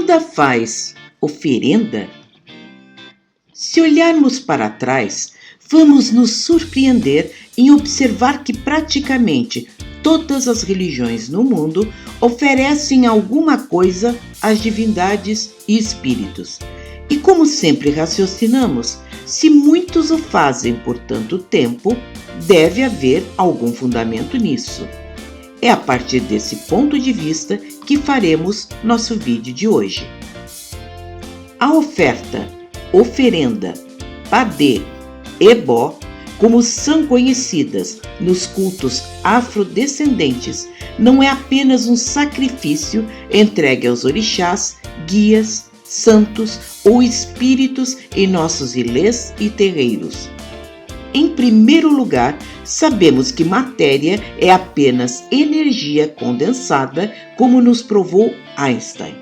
ainda faz oferenda? Se olharmos para trás, vamos nos surpreender em observar que praticamente todas as religiões no mundo oferecem alguma coisa às divindades e espíritos. E como sempre raciocinamos, se muitos o fazem por tanto tempo, deve haver algum fundamento nisso. É a partir desse ponto de vista que faremos nosso vídeo de hoje. A oferenda, padê, ebó, como são conhecidas nos cultos afrodescendentes, não é apenas um sacrifício entregue aos orixás, guias, santos ou espíritos em nossos ilês e terreiros. Em primeiro lugar, sabemos que matéria é apenas energia condensada, como nos provou Einstein.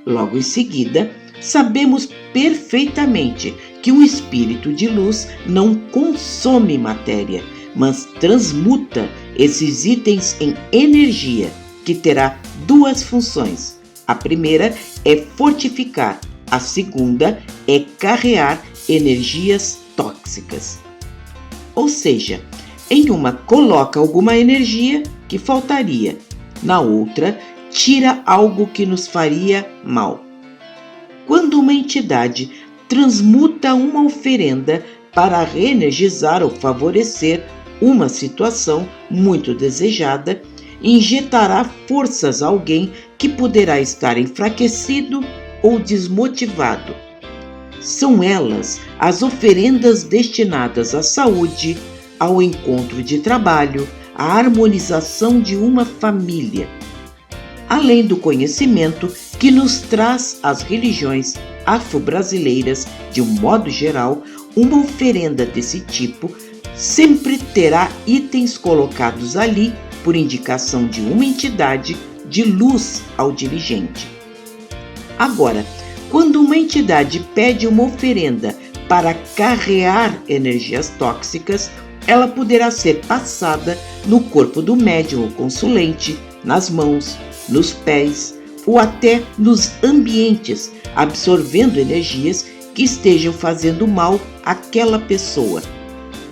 Logo em seguida, sabemos perfeitamente que um espírito de luz não consome matéria, mas transmuta esses itens em energia, que terá duas funções. A primeira é fortificar, a segunda é carrear energias tóxicas. Ou seja, em uma coloca alguma energia que faltaria, na outra tira algo que nos faria mal. Quando uma entidade transmuta uma oferenda para reenergizar ou favorecer uma situação muito desejada, injetará forças a alguém que poderá estar enfraquecido ou desmotivado. São elas as oferendas destinadas à saúde, ao encontro de trabalho, à harmonização de uma família. Além do conhecimento que nos traz as religiões afro-brasileiras, de um modo geral, uma oferenda desse tipo sempre terá itens colocados ali por indicação de uma entidade de luz ao dirigente. Agora, quando uma entidade pede uma oferenda para carrear energias tóxicas, ela poderá ser passada no corpo do médium ou consulente, nas mãos, nos pés ou até nos ambientes, absorvendo energias que estejam fazendo mal àquela pessoa,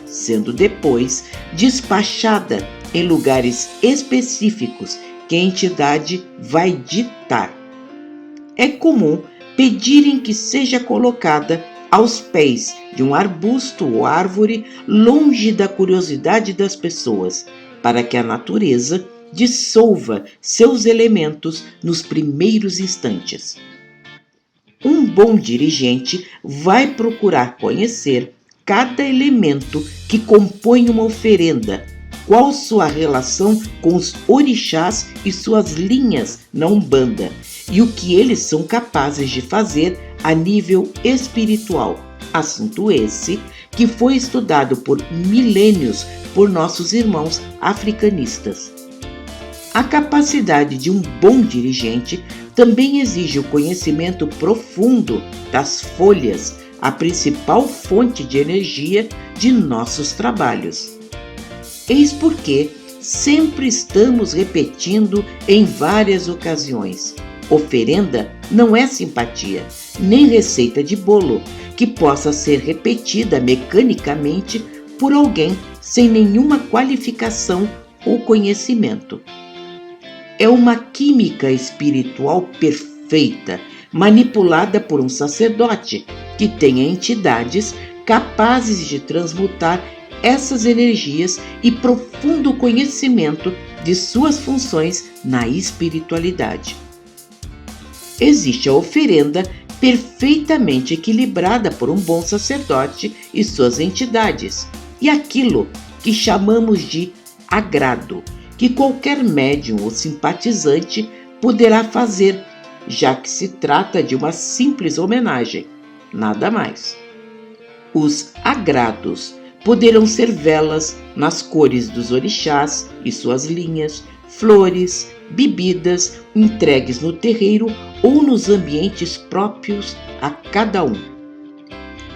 sendo depois despachada em lugares específicos que a entidade vai ditar. É comum pedirem que seja colocada aos pés de um arbusto ou árvore, longe da curiosidade das pessoas, para que a natureza dissolva seus elementos nos primeiros instantes. Um bom dirigente vai procurar conhecer cada elemento que compõe uma oferenda, qual sua relação com os orixás e suas linhas na Umbanda, e o que eles são capazes de fazer a nível espiritual. Assunto esse que foi estudado por milênios por nossos irmãos africanistas. A capacidade de um bom dirigente também exige o conhecimento profundo das folhas, a principal fonte de energia de nossos trabalhos. Eis porque sempre estamos repetindo em várias ocasiões: oferenda não é simpatia, nem receita de bolo que possa ser repetida mecanicamente por alguém sem nenhuma qualificação ou conhecimento. É uma química espiritual perfeita, manipulada por um sacerdote que tenha entidades capazes de transmutar essas energias e profundo conhecimento de suas funções na espiritualidade. Existe a oferenda perfeitamente equilibrada por um bom sacerdote e suas entidades, e aquilo que chamamos de agrado, que qualquer médium ou simpatizante poderá fazer, já que se trata de uma simples homenagem, nada mais. Os agrados poderão ser velas nas cores dos orixás e suas linhas, flores, bebidas entregues no terreiro ou nos ambientes próprios a cada um.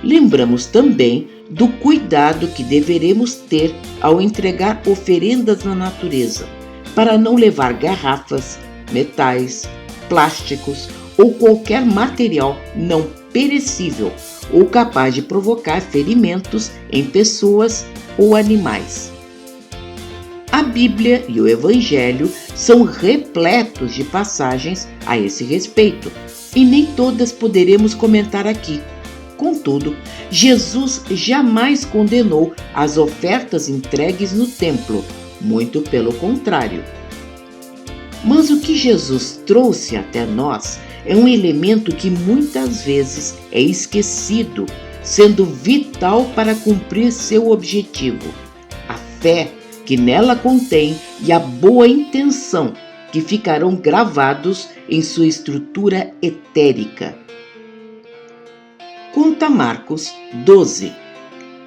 Lembramos também do cuidado que deveremos ter ao entregar oferendas na natureza, para não levar garrafas, metais, plásticos ou qualquer material não perecível ou capaz de provocar ferimentos em pessoas ou animais. A Bíblia e o Evangelho são repletos de passagens a esse respeito, e nem todas poderemos comentar aqui. Contudo, Jesus jamais condenou as ofertas entregues no templo, muito pelo contrário. Mas o que Jesus trouxe até nós é um elemento que muitas vezes é esquecido, sendo vital para cumprir seu objetivo: a fé que nela contém e a boa intenção que ficarão gravados em sua estrutura etérica. Conta Marcos 12,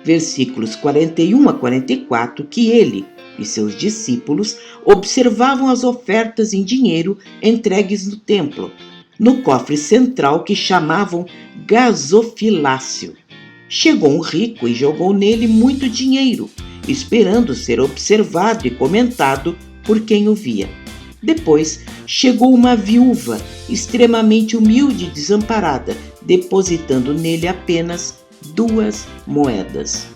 versículos 41 a 44, que ele e seus discípulos observavam as ofertas em dinheiro entregues no templo, no cofre central que chamavam gasofilácio. Chegou um rico e jogou nele muito dinheiro, esperando ser observado e comentado por quem o via. Depois chegou uma viúva extremamente humilde e desamparada, depositando nele apenas 2 moedas.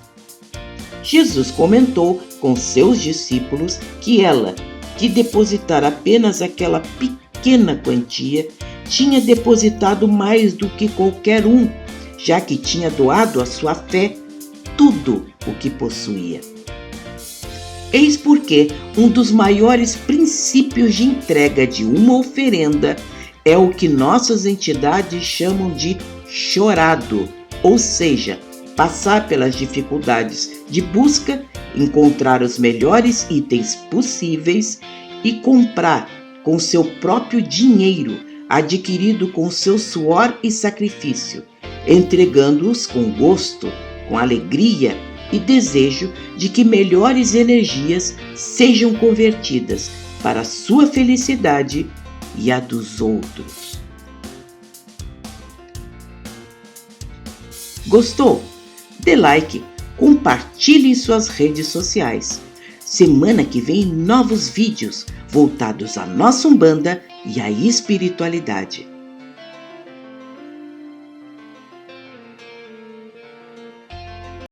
Jesus comentou com seus discípulos que ela, que depositara apenas aquela pequena quantia, tinha depositado mais do que qualquer um, já que tinha doado à sua fé tudo o que possuía. Eis porque um dos maiores princípios de entrega de uma oferenda é o que nossas entidades chamam de chorado, ou seja, passar pelas dificuldades de busca, encontrar os melhores itens possíveis e comprar com seu próprio dinheiro, adquirido com seu suor e sacrifício, entregando-os com gosto, com alegria e desejo de que melhores energias sejam convertidas para a sua felicidade e a dos outros. Gostou? Dê like, compartilhe em suas redes sociais. Semana que vem, novos vídeos voltados à nossa Umbanda e à espiritualidade.